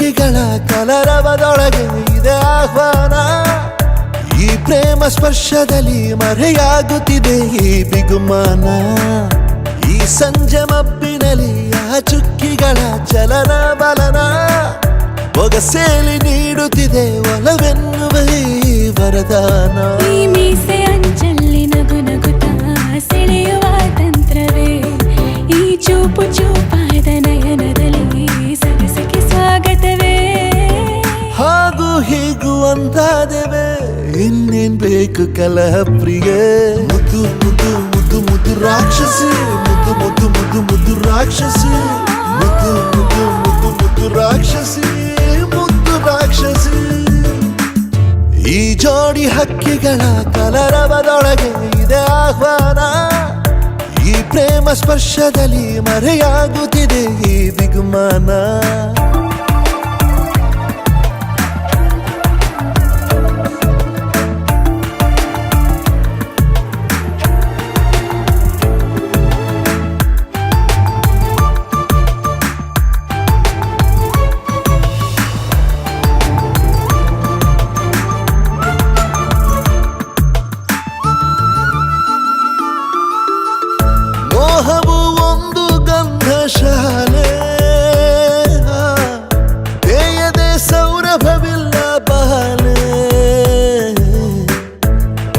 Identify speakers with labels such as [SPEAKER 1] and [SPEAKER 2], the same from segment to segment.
[SPEAKER 1] ಹಕ್ಕಿಗಳ ಕಲರವದೊಳಗೆ ಇದೆ ಆಹ್ವಾನ. ಈ ಪ್ರೇಮ ಸ್ಪರ್ಶದಲ್ಲಿ ಮರೆಯಾಗುತ್ತಿದೆ ಈ ಬಿಗುಮಾನ. ಈ ಸಂಜೆ ಮಬ್ಬಿನಲ್ಲಿ ಆ ಚುಕ್ಕಿಗಳ ಚಲನ ಬಲನ ಬೊಗಸೇಲಿ ನೀಡುತ್ತಿದೆ ಒಲವೆನ್ನುವ ಈ ವರದಾನ.
[SPEAKER 2] ಈ ಮೀಸೆ ಅಂಚಲ್ಲಿ ನಗು ನಗುತ್ತಾ ಸೆಳೆಯುವ ತಂತ್ರವೇ, ಈ ಚೂಪು ಚೂಪಾದ ನಯನದಲ್ಲಿ ಸರಸಕ್ಕೆ ಸ್ವಾಗತವೇ.
[SPEAKER 1] ಹಾಗೂ ಹೀಗೂ ಅಂತಾದೆವೆ, ಇನ್ನೇನ್ ಬೇಕು ಕಲಹ ಪ್ರಿಯೆ. ಮುದ್ದು ಮುದ್ದು ಮುದ್ದು ಮುದ್ದು ರಾಕ್ಷಸಿ, ಮುದ್ದು ಮುದ್ದು ಮುದ್ದು ಮುದ್ದು ರಾಕ್ಷಸಿ, ಮುದ್ದು ಮುದ್ದು ಮುದ್ದು ಮುದ್ದು ರಾಕ್ಷಸಿ, ಮುದ್ದು ರಾಕ್ಷಸಿ. ಈ ಜೋಡಿ ಹಕ್ಕಿಗಳ ಕಲರವದೊಳಗೆ ಇದೆ ಆಹ್ವಾನ. ಈ ಪ್ರೇಮ ಸ್ಪರ್ಶದಲ್ಲಿ ಮರೆಯಾಗುತ್ತಿದೆ ಈ ಬಿಗುಮಾನ. ಮೋಹವು ಒಂದು ಗಂಧಶಾಲೆ, ಬೇಯದೆ ಸೌರಭವಿಲ್ಲ ಬಾಲೆ.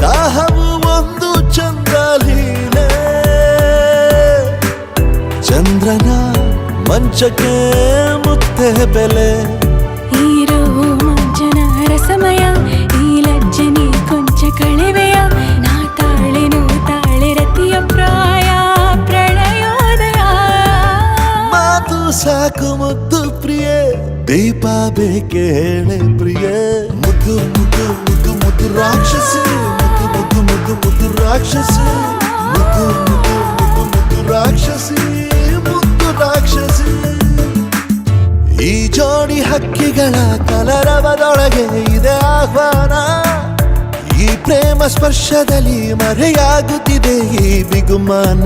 [SPEAKER 1] ದಾಹವು ಒಂದು ಚಂದ್ರಲೀಲೆ, ಚಂದ್ರನ ಮಂಚಕ್ಕೆ ಮುತ್ತೆ ಬೆಲೆ.
[SPEAKER 2] ಈ ರೋಮಾಂಚನ ರಸಮಯ, ಈ ಲಜ್ಜನೆ ಕೊಂಚ ಕಳೆವೆಯ. ನಾ ತಾಳೆನು ತಾಳೆ ರತಿಯ ಪ್ರಾಯ ಪ್ರಣಯೋದಯ.
[SPEAKER 1] ಮಾತು ಸಾಕು ಮುದ್ದು ಪ್ರಿಯೆ, ದೀಪ ಬೇಕೆ ಹೇಳೆ ಪ್ರಿಯೆ. ಮುದ್ದು ಮುದ್ದು ಮುದ್ದು ಮುದ್ದು ರಾಕ್ಷಸಿ, ಮುದ್ದು ಮುದ್ದು ಮುದ್ದು ಮುದ್ದು ರಾಕ್ಷಸಿ, ಮುದ್ದು ಮುದ್ದು ಮುದ್ದು ಮುದ್ದು ರಾಕ್ಷಸಿ, ಮುದ್ದು ರಾಕ್ಷಸಿ. ಈ ಜೋಡಿ ಹಕ್ಕಿಗಳ ಕಲರವದೊಳಗೆ ಇದೆ ಆಹ್ವಾನ. ಈ ಪ್ರೇಮ ಸ್ಪರ್ಶದಲ್ಲಿ ಮರೆಯಾಗುತ್ತಿದೆ ಈ ಬಿಗುಮಾನ.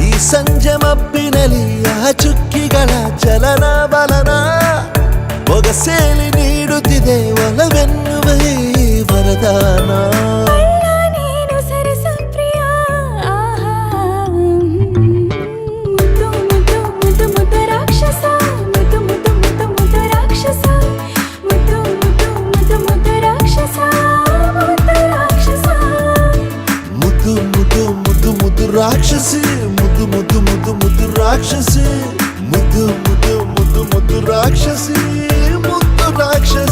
[SPEAKER 1] ಈ ಸಂಜೆ ಮಬ್ಬಿನಲ್ಲಿ ಆ ಚುಕ್ಕಿಗಳ ಚಲನ ಬಲನ ಬೊಗಸೇಲಿ ನೀಡುತ್ತಿದೆ ಒಲವೆನ್ನುವ ಈ ವರದಾನ.
[SPEAKER 2] ನೀನು ಸರಸ ಪ್ರಿಯ, ಮುದ್ದು ಮುದ್ದು ಮುದ್ದು ಮುದ್ದು ರಾಕ್ಷಸ, ಮುದ್ದು ಮುದ್ದು ಮುದ್ದು ಮುದ್ದು ರಾಕ್ಷಸ, ಮುದ್ದು ಮುದ್ದು ಮುದ್ದು ಮುದ್ದು ರಾಕ್ಷಸ, ಮುದ್ದು ರಾಕ್ಷಸ.
[SPEAKER 1] ಮುದ್ದು ಮುದ್ದು ಮುದ್ದು ಮುದ್ದು ರಾಕ್ಷಸಿ, ಮುದ್ದು ಮುದ್ದು ಮುದ್ದು ಮುದ್ದು ರಾಕ್ಷಸಿ, ಮುದ್ದು ಮುದ್ದು ಮುದ್ದು ಮುದ್ದು ರಾಕ್ಷಸಿ, ಮುದ್ದು ರಾಕ್ಷಸಿ.